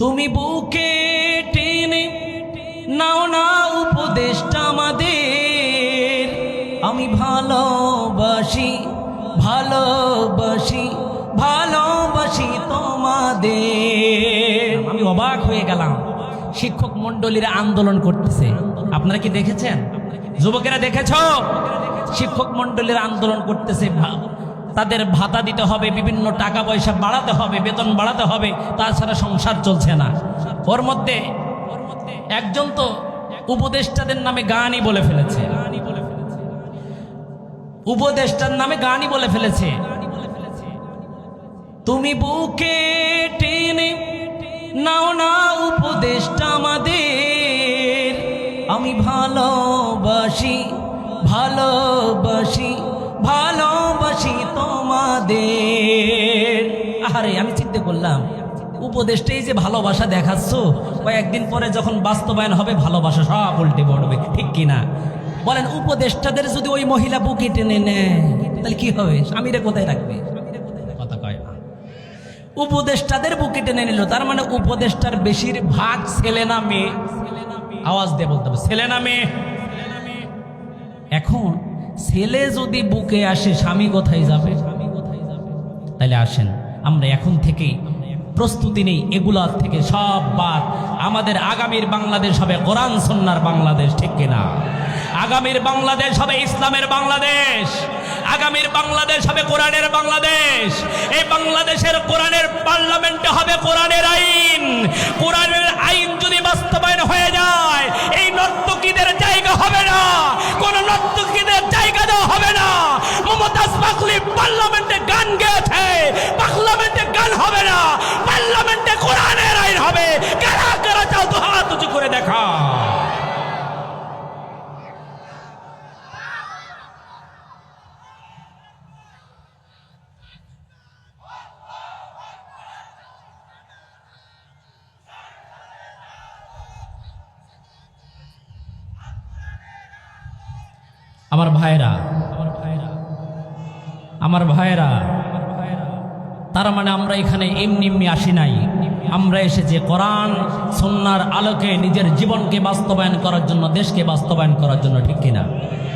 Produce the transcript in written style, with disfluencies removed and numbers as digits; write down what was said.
তুমি বুকে টেনে নাও না উপদেশটা আমাদের। আমি ভালোবাসি ভালোবাসি ভালোবাসি তোমাদের। আমি অবাক হয়ে গেলাম, শিক্ষক মন্ডলীরা আন্দোলন করতেছে। আপনারা কি দেখেছেন? যুবকেরা দেখেছ? শিক্ষক মন্ডলীরা আন্দোলন করতেছে, তাদের ভাতা দিতে হবে, বিভিন্ন টাকা পয়সা বাড়াতে হবে, বেতন বাড়াতে হবে, তাছাড়া সংসার চলছে না। ওর মধ্যে একজন তো উপদেষ্টাদের নামে গানই বলে ফেলেছে, উপদেষ্টার নামে গানই বলে ফেলেছে। তুমি বুকে টেনে নাও না উপদেশটা আমাদের। আমি ভালোবাসি ভালোবাসি ভালোবাসি তোমাদের। আরে আমি চিন্তা করলাম, উপদেশটাই যে ভালোবাসা দেখাচ্ছ, কয়েকদিন পরে যখন বাস্তবায়ন হবে ভালোবাসা সব উল্টে পড়বে, ঠিক কিনা বলেন? উপদেষ্টাদের যদি ওই মহিলা বুকে টেনে নেয় তাহলে কি হবে? স্বামীরা কোথায় রাখবে? কথা কয় না। উপদেষ্টাদের বুকে টেনে নিল, তার মানে উপদেষ্টার বেশিরভাগ ছেলে না মেয়ে? আওয়াজ দিয়ে বলতে হবে, ছেলে না মেয়ে? এখন ছেলে যদি বুকে আসে, স্বামী কোথায় যাবে? তাহলে আসেন আমরা এখন থেকেই প্রস্তুতি নেই, এগুলার থেকে সব বাদ। আমাদের আগামীর বাংলাদেশ হবে কোরআন সুন্নাহর বাংলাদেশ, ঠিক কিনা? আগামীর বাংলাদেশ হবে ইসলামের বাংলাদেশ, আগামীর বাংলাদেশ হবে কোরআনের বাংলাদেশ। এই বাংলাদেশের কোরআনের পার্লামেন্টে হবে কোরআনের আইন। কোরআনের আইন যদি বাস্তবায়ন হয়ে যায়, এই নর্তকীদের জায়গা হবে না, কোন নর্তকীদের জায়গা দেওয়া হবে না। মমতাজ পাগলি পার্লামেন্টে গান গেয়েছে, পার্লামেন্টে গান হবে না, পার্লামেন্টে কোরআনের আইন হবে। কারা কারা চাও তো হাত উঁচু করে দেখা। আমার ভাইরা, আমার ভাইরা, তার মানে আমরা এখানে এমনি এমনি আসি নাই। আমরা এসেছি কোরআন সুন্নাহর আলোকে নিজের জীবনকে বাস্তবায়ন করার জন্য, দেশকে বাস্তবায়ন করার জন্য, ঠিক কিনা?